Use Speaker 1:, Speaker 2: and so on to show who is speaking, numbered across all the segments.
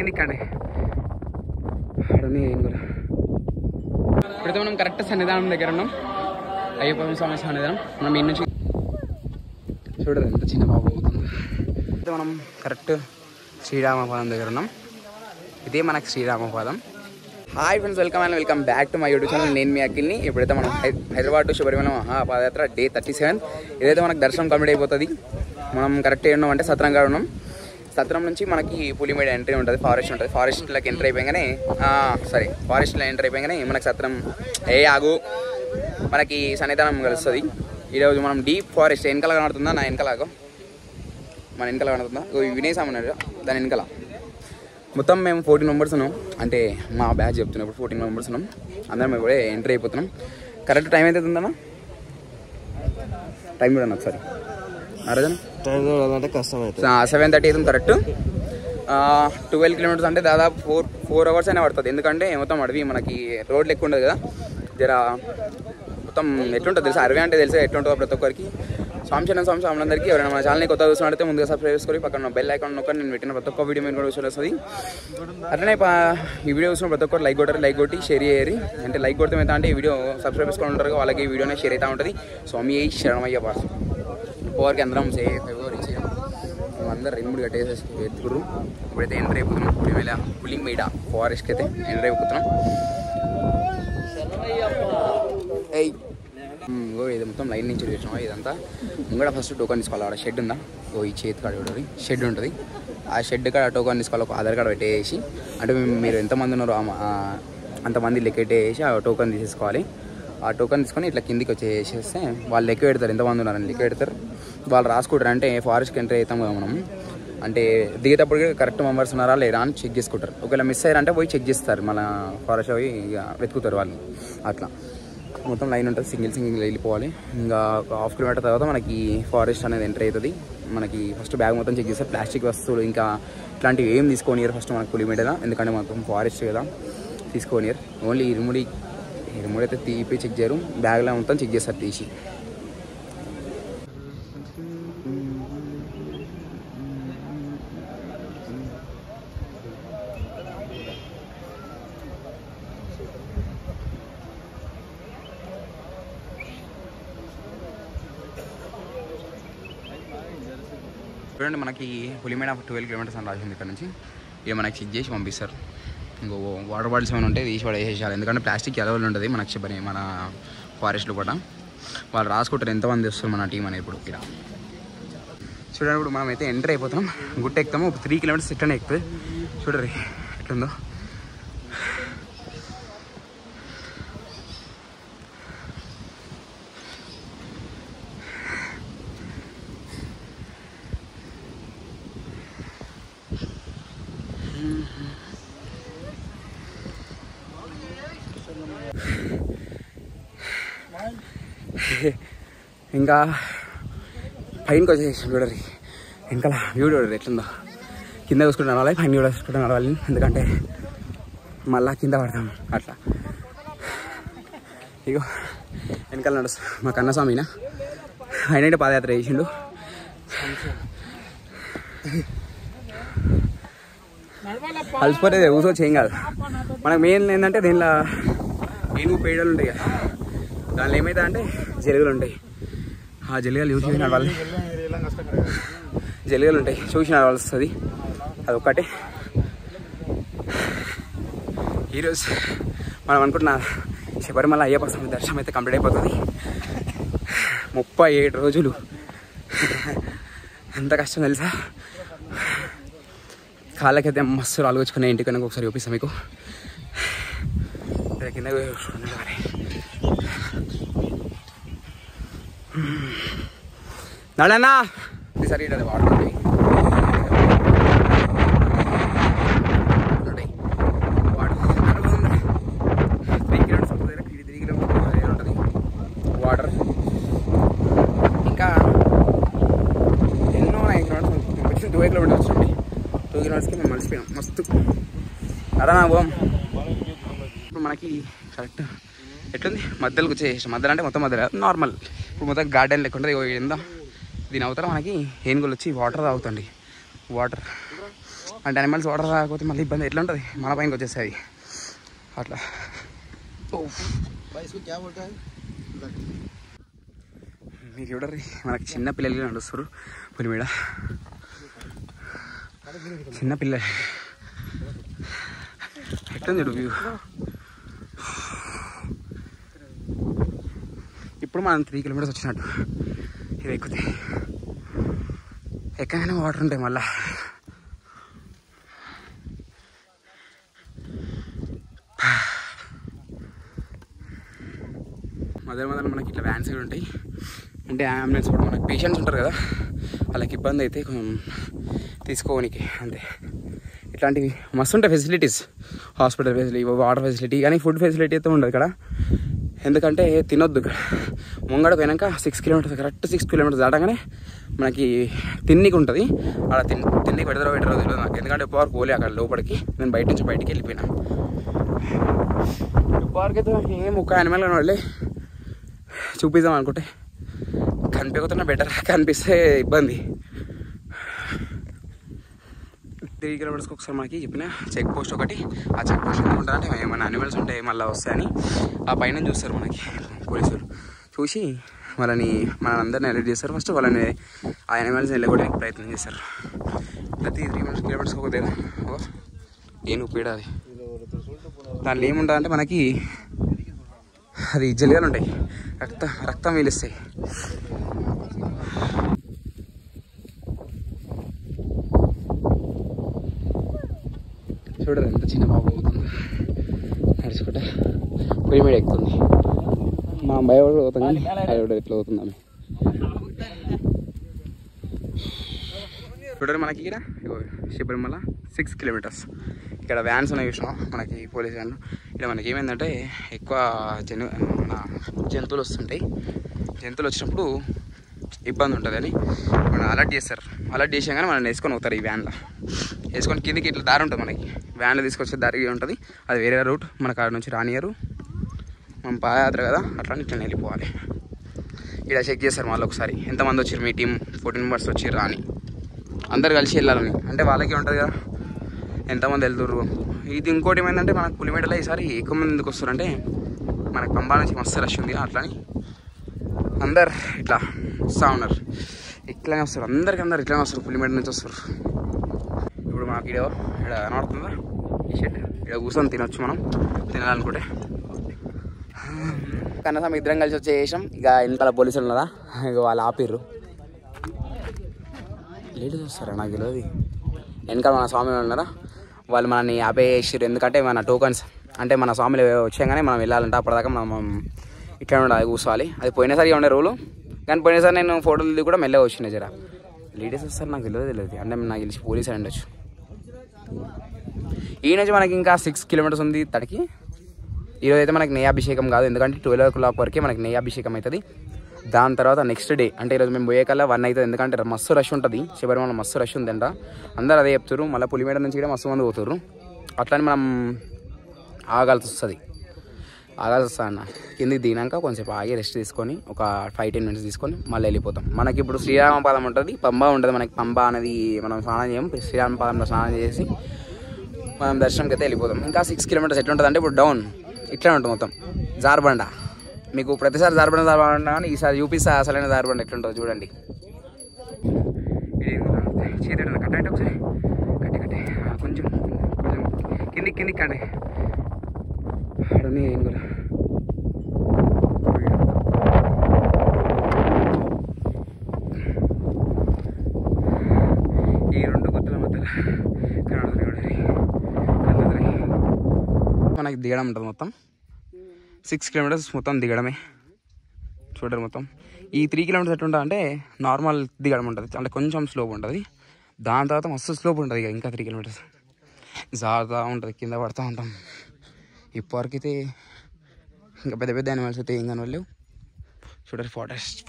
Speaker 1: ఇక్కడే ఇప్పుడైతే మనం కరెక్ట్ సన్నిధానం దగ్గర ఉన్నాం. అయ్యప్ప స్వామి సన్నిధానం. మనం ఈ నుంచి చూడదు ఎంత చిన్న బాబు అవుతుంది. అయితే మనం కరెక్ట్ శ్రీరామపాదం దగ్గర ఉన్నాం. ఇదే మనకు Sriramapadam. Hi friends, welcome back to my YouTube channel. నేను మీ అఖిల్ని. ఇప్పుడైతే మనం హైదరాబాద్ టు శబరిమల మహాపాదయాత్ర డే 37. ఇదైతే మనకు దర్శనం కంప్లీట్ అయిపోతుంది. మనం కరెక్ట్ ఉన్నాం అంటే సత్రంగా ఉన్నాం. సత్రం నుంచి మనకి పులిమేడ ఎంట్రీ ఉంటుంది, ఫారెస్ట్ ఉంటుంది. ఫారెస్ట్లోకి ఎంటర్ అయిపోయాగానే ఫారెస్ట్లో ఎంటర్ అయిపోయాగానే మనకి సత్రం ఆగు మనకి సన్నిధానం కలుస్తుంది. ఈరోజు మనం డీప్ ఫారెస్ట్ వెనకాల కనబడుతుందా, నా వెనకాలాగో మన వెనకాల కనబడుతుందా, వినేసామన్నారు దాని వెనకాల. మొత్తం మేము 14 మెంబర్స్ ఉన్నాం. అంటే మా బ్యాచ్ చెప్తున్నప్పుడు 14 మెంబర్స్ ఉన్నాం. అందరం మేము కూడా ఎంట్రీ అయిపోతున్నాం. కరెక్ట్ టైం అయితే ఉందన్నా, టైం కూడా ఒకసారి
Speaker 2: అంటే కష్టం అయితే
Speaker 1: 7:30 అవుతుంది కరెక్ట్. 12 కిలోమీటర్స్ అంటే దాదాపు 4 అవర్స్ అయినా పడుతుంది. ఎందుకంటే మొత్తం అడవి, మనకి రోడ్లు ఎక్కువ ఉండదు కదా. జర మొత్తం ఎట్లుంటుంది తెలుసా, అరవై అంటే తెలిసే ఎట్లుంటుందో ప్రతి ఒక్కరికి. స్వామిలందరికీ ఎవరైనా మన ఛానల్ని కొత్త చూసినట్లయితే ముందుగా సబ్స్క్రైబ్ చేసుకొని పక్కన బెల్ ఐకాన్ నొక్కండి. నేను పెట్టిన ప్రతి ఒక్క వీడియో మీరు కూడా వస్తుంది. అట్లనే ఈ వీడియో చూసిన ప్రతి ఒక్కరు లైక్ కొట్టి షేర్ చేయరు. అంటే లైక్ కొడితే ఎంత అంటే ఈ వీడియో సబ్స్క్రైబ్ చేసుకొని ఉంటారు, వాళ్ళకి ఈ వీడియోనే షేర్ అవుతూ ఉంటుంది. స్వామి శరణమయ్య పాస్ పోవర్కి అందరం ఫిబ్రవరి అందరూ 2 కట్టేసేసి ఎత్తుకుర్రు. ఇప్పుడైతే ఎంటర్ అయిపోతున్నాం పులిమేడ ఫారెస్ట్కి అయితే ఎంటర్ అయిపోతున్నాం. ఇది మొత్తం లైన్ నుంచి చూసాం. ఇదంతా ముంగడ ఫస్ట్ టోకన్ తీసుకోవాలి. అక్కడ షెడ్ ఉందా, ఈ చేతి కాడ చూడాలి షెడ్ ఉంటుంది. ఆ షెడ్ కాడ టోకన్ తీసుకోవాలి. ఒక ఆధార్ కార్డు పెట్టేసి, అంటే మీరు ఎంతమంది ఉన్నారో అంతమంది లెక్కెట్టేసి ఆ టోకన్ తీసేసుకోవాలి. ఆ టోకన్ తీసుకొని ఇట్లా కిందికి వచ్చేసేస్తే వాళ్ళు లెక్క పెడతారు, ఎంతమంది ఉన్నారని లెక్క పెడతారు. వాళ్ళు రాసుకుంటారు. అంటే ఫారెస్ట్కి ఎంటర్ అవుతాం కదా మనం, అంటే దిగేటప్పటికి కరెక్ట్ మెంబర్స్ ఉన్నారా లేదా అని చెక్ చేసుకుంటారు. ఒకవేళ మిస్ అయ్యారంటే పోయి చెక్ చేస్తారు, మన ఫారెస్ట్ అవి ఇక వెతుకుతారు వాళ్ళు. అట్లా మొత్తం లైన్ ఉంటుంది, సింగిల్ వెళ్ళిపోవాలి. ఇంకా ఒక 1/2 కిలోమీటర్ తర్వాత మనకి ఫారెస్ట్ అనేది ఎంటర్ అవుతుంది. మనకి ఫస్ట్ బ్యాగ్ మొత్తం చెక్ చేస్తారు. ప్లాస్టిక్ వస్తువులు ఇంకా ఇట్లాంటివి ఏం తీసుకోనియరు ఫస్ట్ మనకు పులిమేడ, ఎందుకంటే మొత్తం ఫారెస్ట్ కదా, తీసుకోనియరు. ఓన్లీ ఇరుముడి అయితే తీపి చెక్ చేయరు, బ్యాగ్లో మొత్తం చెక్ చేస్తారు తీసి. చూడండి, మనకి పులిమేడ 12 కిలోమీటర్స్ అని రాసింది. ఇక్కడ నుంచి ఇక మనకి చెక్ చేసి పంపిస్తారు. ఇంకో వాటర్ బాటిల్స్ ఏమైనా ఉంటే తీసి వేసేసాలి, ఎందుకంటే ప్లాస్టిక్ ఎలవల్ ఉంటుంది మనకి చెప్పని మన ఫారెస్ట్లో కూడా. వాళ్ళు రాసుకుంటారు ఎంతమంది వస్తారు మన టీం అనేది. ఇప్పుడు ఇక్కడ చూడండి, ఇప్పుడు మనం అయితే ఎంటర్ అయిపోతున్నాం, గుట్ట ఎక్కుతాము. ఒక 3 కిలోమీటర్స్ ఇట్టనే ఎక్కుతుంది. చూడరు ఎట్లుందో. ఇంకా పైనకి వచ్చేసి చూడరు, వెనకాల వ్యూ చూడరు ఎట్లుందో. కింద చూసుకుంటూ నడవాలి, పైన కూడా చూసుకుంటూ నడవాలి, ఎందుకంటే మళ్ళా కింద పడతాం అట్లా. ఇగో వెనకాల నడుస్తా మా కన్నస్వామినా, ఆయన పాదయాత్ర చేసిండు. అలసిపోతే కూర్చోవచ్చు, ఏం కాదు. మనకు మెయిన్ ఏంటంటే దీనిలో ఏనుగు పేడలు ఉంటాయి కదా, దానిలో ఏమైతే అంటే జలుగులు ఉంటాయి. ఆ జలుగలు యూజ్ చేసిన వాళ్ళు జలుగలు ఉంటాయి, చూసిన వాళ్ళు వస్తుంది. అదొక్కటే ఈరోజు మనం అనుకుంటున్న శబరిమల అయ్యప్ప స్వామి దర్శనం అయితే కంప్లీట్ అయిపోతుంది. 37 రోజులు ఎంత కష్టం తెలుసా. కాళ్ళకైతే మస్తు రాలుగొచ్చుకున్నాయి. ఇంటికి కనుక ఒకసారి చూపిస్తాం మీకు. కింద నడనా ఈసారి వాటర్ ఉంటాయి. వాటర్ ఇంకా ఎన్నో 9 కిలోమీటర్స్ 2 కిలోమీటర్స్ అండి. 2 కిలోమీటర్స్కి మేము మలిసిపోయాం మస్తు. అదా పోం. ఇప్పుడు మనకి కరెక్ట్ ఎట్లుంది, మధ్యలోకి వచ్చేసి, మధ్యలో అంటే మొత్తం మధ్యలో నార్మల్. ఇప్పుడు మొత్తం గార్డెన్ లెక్క ఉంటుంది. ఏందా దీని అవతల మనకి ఏనుగులు వచ్చి వాటర్ తాగుతండి. వాటర్ అంటే అనిమల్స్ వాటర్ రాకపోతే మళ్ళీ ఇబ్బంది ఎట్లా ఉంటుంది, మన పైనకి వచ్చేస్తాయి అట్లా. మీకు చూడరు మనకి చిన్న పిల్లలు నడుస్తారు పులి మీద, చిన్న పిల్లలు ఎట్లా చూడు వ్యూ. ఇప్పుడు మనం 3 కిలోమీటర్స్ వచ్చినట్టు ఇది ఎక్కుతే ఎక్కడైనా వాటర్ ఉంటాయి మళ్ళా. మొదలు మనకి ఇట్లా వ్యాన్స్ కూడా ఉంటాయి, అంటే అంబులెన్స్ కూడా మనకి పేషెంట్స్ ఉంటారు కదా వాళ్ళకి ఇబ్బంది అయితే కొంచెం తీసుకోవడానికి అంతే. ఇట్లాంటివి మస్తు ఉంటాయి facilities, hospital facility, water facility, కానీ ఫుడ్ ఫెసిలిటీ అయితే ఉండదు ఇక్కడ. ఎందుకంటే తినొద్దు ఇక్కడ. ముంగడ పోయినాక 6 కిలోమీటర్స్, కరెక్ట్ 6 కిలోమీటర్స్ దాటగానే మనకి తిన్నికి ఉంటుంది. అలా తిన్నికి పెడతారో తెలియదు నాకు, ఎందుకంటే ఎప్పటివరకు పోలే అక్కడ లోపలికి. నేను బయటికి వెళ్ళిపోయినా. ఎప్పటివరకు అయితే ఏం ఒక్క యానిమల్ వాళ్ళే చూపిద్దాం అనుకుంటే కనిపించకపోతున్నా బెటర్, కనిపిస్తే ఇబ్బంది. 3 కిలోమీటర్స్కి ఒకసారి మనకి చెప్పిన చెక్ పోస్ట్ ఒకటి, ఆ చెక్ పోస్ట్ ఎందుకుంటుందంటే ఏమైనా అనిమల్స్ ఉంటే మళ్ళీ వస్తాయని ఆ పైన చూస్తారు మనకి పోలీసులు. చూసి వాళ్ళని అందరిని అలర్ట్ చేస్తారు. ఫస్ట్ వాళ్ళని ఆ అనిమల్స్ వెళ్ళగొట్టడానికి ప్రయత్నం చేస్తారు. ప్రతి 3 కిలోమీటర్స్కి ఒక ఏను పీడ అది. దాంట్లో ఏముంటుందంటే మనకి అది జలియాలు ఉంటాయి, రక్తం వీలిస్తాయి. చూడరు ఎంత చిన్న బాబు అవుతుంది నడుచుకుంటా పొయ్యి మీద ఎక్కుతుంది. మా అమ్మాయి కూడా పోతాం కానీ అది కూడా ఎట్లా అవుతుంది ఆమె. చూడరు మనకి ఇక్కడ శబరిమల 6 కిలోమీటర్స్. ఇక్కడ వ్యాన్స్ ఉన్నాయి చూసినాం మనకి, పోలీస్ వ్యాన్లు. ఇక్కడ మనకి ఏమైందంటే ఎక్కువ జంతువులు వస్తుంటాయి. జంతువులు వచ్చినప్పుడు ఇబ్బంది ఉంటుంది అని మనం అలర్ట్ చేస్తారు. అలర్ట్ చేసాగానే మనం వేసుకొని పోతారు ఈ వ్యాన్లో. వేసుకొని కిందికి ఇట్లా దారి ఉంటుంది మనకి, వ్యాన్లో తీసుకొచ్చే దారి ఉంటుంది. అది వేరే రూట్, మనకు ఆడ నుంచి రానియరు. మనం పాదయాత్ర కదా అట్లా ఇట్లా వెళ్ళిపోవాలి. ఇక్కడ చెక్ చేస్తారు మళ్ళీ ఒకసారి ఎంతమంది వచ్చారు, మీ టీం 14 మెంబర్స్ వచ్చారు అని, అందరు కలిసి వెళ్ళాలని. అంటే వాళ్ళకి ఉంటుంది కదా ఎంతమంది వెళ్తుర్రు. ఇది ఇంకోటి ఏమైందంటే మనకు పులిమేడలో ఈసారి ఎక్కువ మంది ఎందుకు వస్తారంటే మనకు పంబా నుంచి మస్తు రష్ ఉంది అట్లని అందరు ఇట్లా వస్తూ ఉన్నారు. ఇట్లానే వస్తారు, అందరు ఇట్లానే వస్తారు, పులిమేడ నుంచి వస్తారు. ఇప్పుడు మాకు ఇక్కడ కనబడుతుందా ఈ షెడ్, ఇక్కడ కూర్చొని తినొచ్చు మనం తినాలనుకుంటే. కనీసం ఇద్దరం కలిసి వచ్చేసాం. ఇక వెనకాల పోలీసులు ఉన్నారా, ఇక వాళ్ళు ఆపిర్రు. లేడీస్ వస్తారా నాకు తెలియదు. వెనకాల మన స్వామి ఉన్నారా, వాళ్ళు మనల్ని ఆపేసారు. ఎందుకంటే మన టోకన్స్ అంటే మన స్వామిలు వచ్చాగానే మనం వెళ్ళాలంటే అప్పటిదాకా మనం ఇట్లా ఉండాలి, కూర్చోవాలి. అది పోయినసారి ఉండే రూలు, కానీ పోయినసారి నేను ఫోటోలు కూడా మెల్లగా వచ్చినాయి. జర లేడీస్ వస్తారు నాకు తెలియదు. అంటే నాకు తెలిసి పోలీసు అని ఉండొచ్చు. ఈ నుంచి మనకి ఇంకా 6 కిలోమీటర్స్ ఉంది తడికి. ఈరోజు అయితే మనకి నెయ్యాభిషేకం కాదు, ఎందుకంటే 12 o'clock వరకే మనకి నెయ్యాభిషేకం అవుతుంది. దాని తర్వాత నెక్స్ట్ డే అంటే ఈరోజు మేము పోయే కల్లా 1 అవుతుంది. ఎందుకంటే మస్తు రష్ ఉంటుంది, శబరిమల మస్తు రష్ ఉందంట. అందరూ అదే చెప్తారు. మళ్ళీ పులిమేడ నుంచి కూడా మస్తు మంది పోతారు. అట్లని మనం ఆగాల్సి వస్తుంది అన్న. కిందికి దిగినాక కొంచెం ఆగి రెస్ట్ తీసుకొని ఒక 5-10 minutes తీసుకొని మళ్ళీ వెళ్ళిపోతాం. మనకి ఇప్పుడు శ్రీరామపాదం ఉంటుంది, పంబా ఉంటుంది. మనకి పంబా అనేది మనం స్నానం చేయం, శ్రీరామపాదంలో స్నానం చేసి మనం దర్శనంకి అయితే వెళ్ళిపోతాం. ఇంకా 6 kilometers ఎట్లుంటుంది అంటే ఇప్పుడు డౌన్ ఇట్లా ఉంటుంది మొత్తం జార్బండ. మీకు ప్రతిసారి జార్బండ కానీ ఈసారి చూపిస్తా అసలైన జార్బండ ఎట్లుంటుందో చూడండి. చేతి కట్టండి ఒకసారి, కట్టి కొంచెం కిందికి కండి. ఏం కూడా ఈ 2 గుర్తుల మధ్యలో మనకి దిగడం ఉంటుంది. మొత్తం 6 kilometers మొత్తం దిగడమే. చూడరు మొత్తం ఈ 3 kilometers ఎట్లుంటుంది అంటే నార్మల్ దిగడం ఉంటుంది, అంటే కొంచెం స్లోప్ ఉంటుంది. దాని తర్వాత మస్తు స్లోప్ ఉంటుంది. ఇక ఇంకా 3 kilometers జారుతూ ఉంటుంది, కింద పడుతూ ఉంటాం. ఇప్పటికైతే ఇంకా పెద్ద పెద్ద యానిమల్స్ అయితే ఏం కనవలేవు. చూడరు ఫారెస్ట్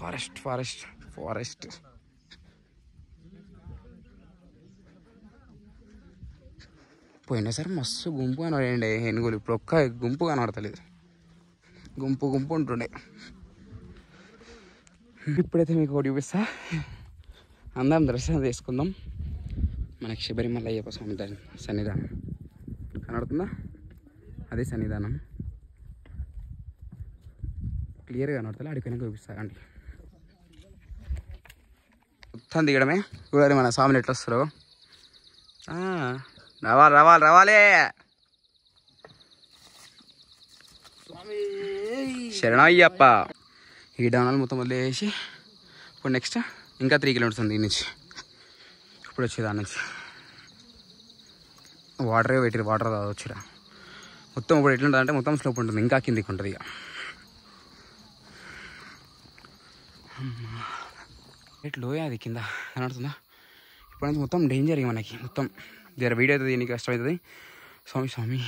Speaker 1: పోయినా సరే మస్తు గుంపు కనబడండి ఏనుగులు. ఇప్పుడు ఒక్క గుంపు కనబడతలేదు, గుంపు ఉంటుండే. ఇప్పుడైతే మీకు ఒకటి చూపిస్తా, అందరం దర్శనం చేసుకుందాం. మనకి శబరిమల అయ్యప్ప స్వామి సన్నిధానం కనబడుతుందా? అదే సన్నిధానం. క్లియర్గా కనబడుతుంది. అడిగిపోయినా చూపిస్తారండి. మొత్తం దిగడమే. చూడాలి మన స్వామిని ఎట్లా వస్తారో. రావాలి రావాలి రావాలి. శరణయ్యప్ప. ఈ డౌనాలు మొత్తం వదిలేసి ఇప్పుడు నెక్స్ట్ ఇంకా 3 కిలోమీటర్స్ ఉంది దీని నుంచి. ఇప్పుడు వచ్చే దాని నుంచి వాటరే పెట్టిరు. వాటర్ వచ్చిరా మొత్తం. ఇప్పుడు ఎట్లుంటుంది అంటే మొత్తం స్లోప్ ఉంటుంది, ఇంకా కిందికి ఉంటుంది. ఇక ఎట్లు అది కింద కనబడుతుందా? ఇప్పుడు నుంచి మొత్తం డేంజర్. ఇక మనకి మొత్తం జర వీడియో అవుతుంది, దీనికి కష్టమవుతుంది. స్వామి స్వామి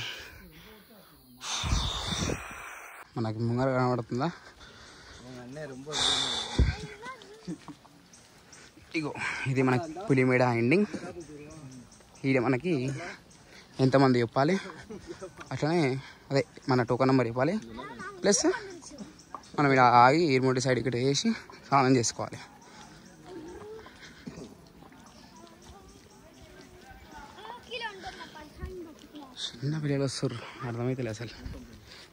Speaker 1: మనకి ముంగర కనబడుతుందా? ఇగో ఇది మనకి పులిమేడ ఎండింగ్. ఇది మనకి ఎంతమంది చెప్పాలి, అట్లనే అదే మన టోకన్ నెంబర్ చెప్పాలి. ప్లస్ మనం ఇలా ఆగి ఇరుముడి సైడ్ ఇక్కడ వేసి స్నానం చేసుకోవాలి. చిన్న పిల్లలు వస్తారు, అర్థమైతే అసలు.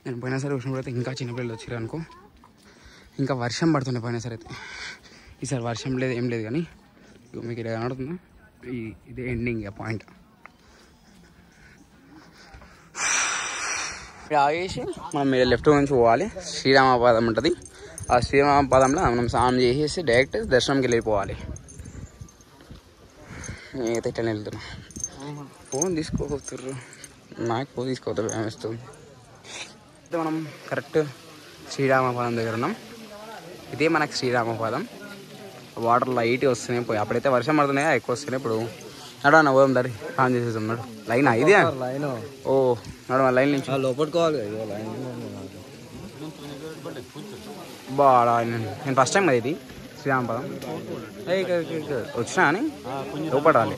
Speaker 1: నేను పోయినా సరే వచ్చినప్పుడు అయితే ఇంకా చిన్నపిల్లలు వచ్చారు అనుకో. ఇంకా వర్షం పడుతుండే పోయినా సరే అయితే. ఈసారి వర్షం లేదు, ఏం లేదు. కానీ మీకు ఇలా కనబడుతుందా? ఇదే ఎండింగ్ పాయింట్. ఇక్కడ ఆగేసి మనం మీరు లెఫ్ట్ నుంచి పోవాలి. శ్రీరామపాదం ఉంటుంది. ఆ శ్రీరామపాదంలో మనం స్నానం చేసేసి డైరెక్ట్ దర్శనంకి వెళ్ళిపోవాలి. నేనైతే ఇట్లా వెళ్తున్నా. ఫోన్ తీసుకోకపోతుర్రు, నాకు ఫోన్ తీసుకోవద్దు, భయం వేస్తుంది. అయితే మనం కరెక్ట్ శ్రీరామపాదం దగ్గర ఉన్నాం. ఇదే మనకు శ్రీరామపాదం. వాటర్ లైట్గా వస్తున్నాయి. పోయి అప్పుడైతే వర్షం పడుతున్నాయా, ఎక్కువ వస్తున్నాయి. ఇప్పుడు నడవన్న పోదాం దారి ఆన్ చేసేసాం. నడు లైన్ ఇది లైన్. ఓ నడవ లైన్ నుంచి లోపడుకోవాలి. బాగా నేను ఫస్ట్ టైం కదా ఇది శ్రీరామపాదం వచ్చినా అని లోపడాలి.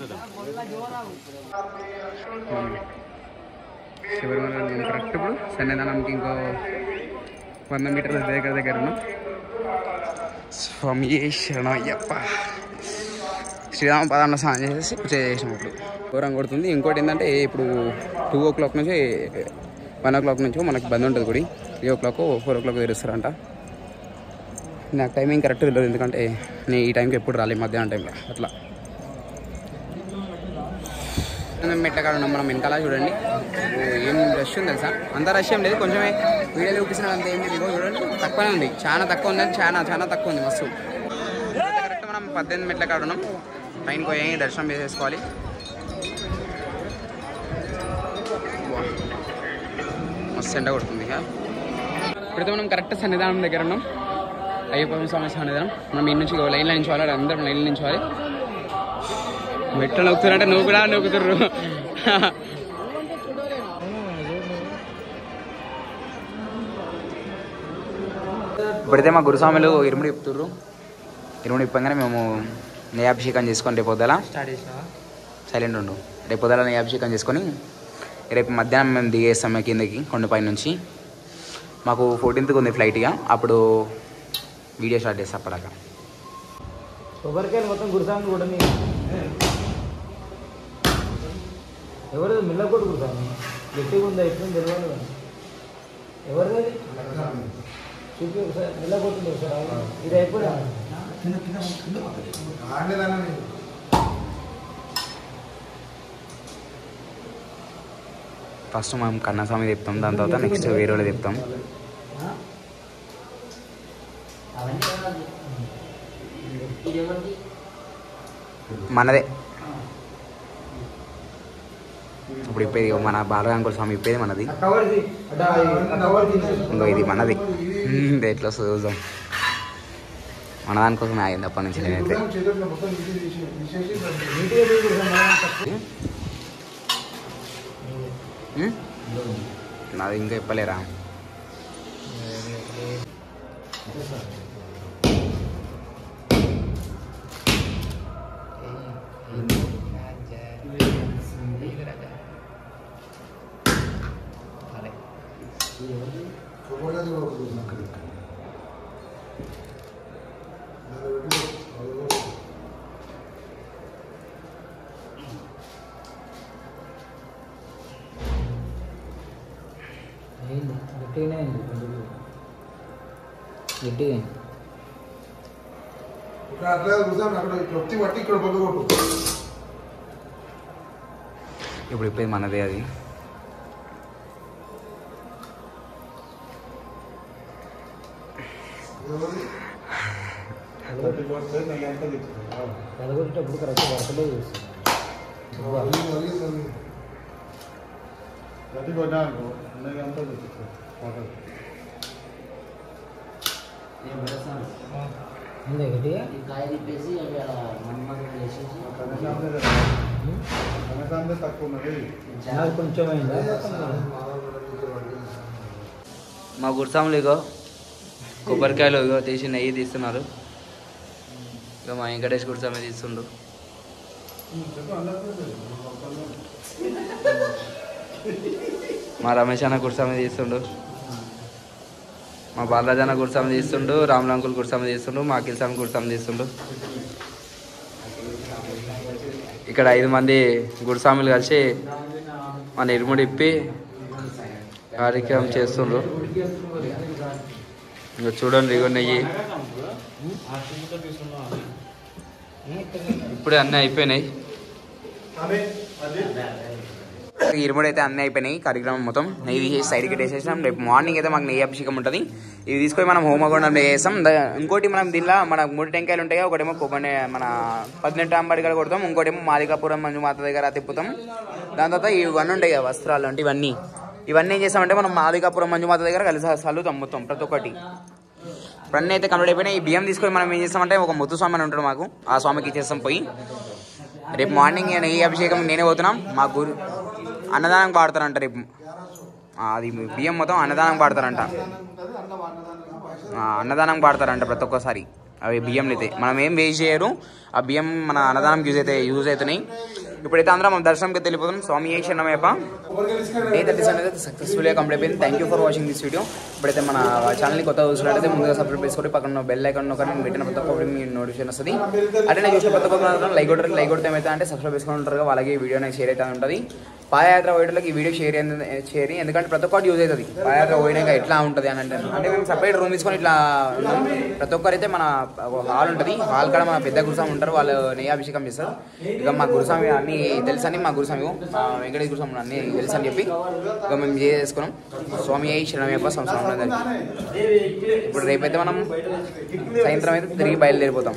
Speaker 1: శబరిమల కరెక్ట్ ఇప్పుడు సన్నిధానంకి ఇంకో 100 మీటర్ల దగ్గర ఉన్నాం. స్వామి శరణయ్యప్ప. శ్రీరామపాదంలో స్నానం చేసేసి చేసాం. ఇప్పుడు ఘోరం కొడుతుంది. ఇంకోటి ఏంటంటే ఇప్పుడు 2 o'clock నుంచి 1 o'clock నుంచి మనకు బంద్ ఉంటుంది గుడి. 3 o'clock 4 o'clock తెరుస్తారంట. నాకు టైమింగ్ కరెక్ట్ తెలియదు, ఎందుకంటే నేను ఈ టైంకి ఎప్పుడు రాలేదు మధ్యాహ్నం టైంలో అట్లా. మెట్ల కాడ ఉన్నాం మనం. వెనకాల చూడండి ఏం రష్ ఉంది తెలుసా? అంత రష్ ఏం లేదు, కొంచెమే వీడియోలో చూపిస్తున్నా అంత ఏం లేదు. చూడండి తక్కువనే ఉంది, చాలా తక్కువ ఉంది. చాలా తక్కువ ఉంది మస్తు. కరెక్ట్ మనం 18 మెట్ల కాడ ఉన్నాం. పైన పోయి దర్శనం చేసేసుకోవాలి. మస్తు ఎండ కొడుతుంది. ఇప్పుడైతే మనం కరెక్ట్ సన్నిధానం దగ్గర ఉన్నాం. అయ్యప్ప స్వామి సన్నిధానం. మనం ఈ నుంచి లైన్లో నించోవాలి, అందరం లైన్లో నించోవాలి. మెట్లు నొక్కుతారంటే నువ్వు కూడా నొక్కుతుర్రు. ఇప్పుడైతే మా గురుస్వాములు ఇరుముడి ఇప్పుతుర్రు. ఇరుముడి ఇప్పగానే మేము నెయ్యాభిషేకం చేసుకొని రేపు పొద్దుల సైలెంట్ ఉండు. రేపు పొద్దుల నెయ్యాభిషేకం చేసుకొని రేపు మధ్యాహ్నం మేము దిగేస్తాం కిందకి కొండపై నుంచి. మాకు 14th ఉంది ఫ్లైట్గా. అప్పుడు వీడియో స్టార్ట్ చేస్తాం. అప్పటిదాకా
Speaker 2: కొబ్బరికాయలు మొత్తం గురుస్వామి కూడా ఎవరు మిల్లకోటి గురుస్వామి గట్టిగా ఉందా ఎట్లుంది తెలియదు. ఎవరిది చూపి ఒకసారి మిల్లకోటి ఒకసారి. ఇది అయిపోయా
Speaker 1: ఫస్ట్ మనం కన్నస్వామి చెప్తాం, దాని తర్వాత నెక్స్ట్ వేరే వాళ్ళు చెప్తాం. మనదే ఇప్పుడు ఇప్పేది మన బాలగంకుల స్వామి ఇప్పేది మనది. ఇంకో ఇది మనది. ఎట్లా చూద్దాం. మన దానికోసం ఆగింది అప్పటి నుంచి నేనైతే. నాది ఇంకా ఇప్పలేరా?
Speaker 2: గట్టిగానే అయింది గట్టిగా
Speaker 1: ఇప్పుడు ఇప్పుడు మనదే అది
Speaker 2: పదకొట్టేటప్పుడు కరెక్ట్ వర్కలే చేస్తుంది అంతే గట్టిగా
Speaker 3: కాయ తిప్పేసి
Speaker 2: నాకు కొంచెం అయిందా
Speaker 1: మా గుర్సాములు ఇగో కొబ్బరికాయలు ఇగో తీసి నెయ్యి తీస్తున్నారు ఇక మా వెంకటేష్ గుర్సామే తీస్తుండు మా రమేష్ అన్న గుర్సామే తీస్తుండు మా బాలరాజ్ అన్న గుర్సామే తీస్తుండు రాములంకుల్ గుర్సామే తీస్తుండు మా అఖిల్ స్వామి గుర్సామే తీస్తుండు ఇక్కడ 5 మంది గురుస్వాములు కలిసి మన ఇరుముడి ఇప్పి కార్యక్రమం చేస్తుండ్రు ఇంకా చూడండి ఇగో నెయ్యి ఇప్పుడే అన్నీ అయిపోయినాయి ఇరుముడు అయితే అన్నీ అయిపోయినాయి కార్యక్రమం మొత్తం నెయ్యి తీసేసి సైడ్కి వేసేసాం రేపు మార్నింగ్ అయితే మాకు నెయ్యి అభిషేకం ఉంటుంది ఇది తీసుకొని మనం హోమగుండం చేస్తాం ఇంకోటి మనం దీనిలో మన 3 టెంకాయలు ఉంటాయి ఒకటేమో కొబ్బరి మన 18 అంబడి కాడ కొడతాం ఇంకోటేమో మాదికాపురం మంజుమాత దగ్గర తిప్పుతాం దాని తర్వాత ఇవన్నీ ఉంటాయి కదా వస్త్రాలు అంటే ఇవన్నీ ఏం చేస్తామంటే మనం మాదికాపురం మంజుమాత దగ్గర కలిసి చల్లుతాం మొత్తం ప్రతి ఒక్కటి ఇప్పుడు అన్నీ అయితే కంప్లీట్ అయిపోయినాయి ఈ బియ్యం తీసుకొని మనం ఏం చేస్తామంటే ఒక ముత్తు స్వామి అని ఉంటాడు మాకు ఆ స్వామికి ఇచ్చేస్తాం పోయి రేపు మార్నింగ్ నెయ్యి అభిషేకం నేనే పోతున్నాం మా గురు అన్నదానం పాడతారంట రేపు అది బియ్యం మొత్తం అన్నదానం పాడతారంట అన్నదానం పాడతారంట ప్రతి ఒక్కసారి అవి బియ్యం అయితే మనం ఏం వేస్ట్ చేయరు ఆ బియ్యం మన అన్నదానం యూజ్ అవుతున్నాయి ఇప్పుడైతే అందరం మనం దర్శనంకి వెళ్ళిపోతున్నాం స్వామి శరణమయ్యప్ప డే 37 అయితే సక్సెస్ఫుల్గా కంప్లీట్ అయిపోయింది thank you for watching this video ఇప్పుడైతే మన ఛానల్ని కొత్తగా చూసినట్టయితే ముందుగా సబ్స్క్రైబ్ చేసుకోండి పక్కన బెల్ ఐకాన్ ఒక నేను పెట్టిన ప్రతి ఒక్కరికి మీ నోటిఫికేషన్ వస్తుంది అంటే నేను చూసిన ప్రతి ఒక్కరు లైక్ కొడితే ఏమైతే అంటే సబ్స్క్రైబ్ చేసుకుని ఉంటారు వాళ్ళకి ఈ వీడియో నాకు షేర్ అయితే ఉంటుంది పాదయాత్ర పోయేటోళ్ళకి ఈ వీడియో షేర్ ఎందుకంటే ప్రతి ఒక్కటి యూజ్ అవుతుంది పాదయాత్ర పోయినాక ఎట్లా ఉంటుంది అని అంటే మేము సపరేట్ రూమ్ తీసుకొని ఇట్లా ప్రతి ఒక్కరైతే మన హాల్ ఉంటుంది హాల్ కాడ మన పెద్ద గురుస్వామి ఉంటారు వాళ్ళు నెయ్యి అభిషేకం చేస్తారు ఇక మా గురుస్వామి అన్నీ తెలుసని మా గురుస్వామి వెంకటేశ్వర గురుస్వామి అన్నీ తెలుసు అని చెప్పి ఇక మేము చేసుకున్నాం స్వామి శరణమయ్యప్ప సంవత్సరం ఇప్పుడు రేపైతే మనం సాయంత్రం అయితే తిరిగి బయలుదేరిపోతాం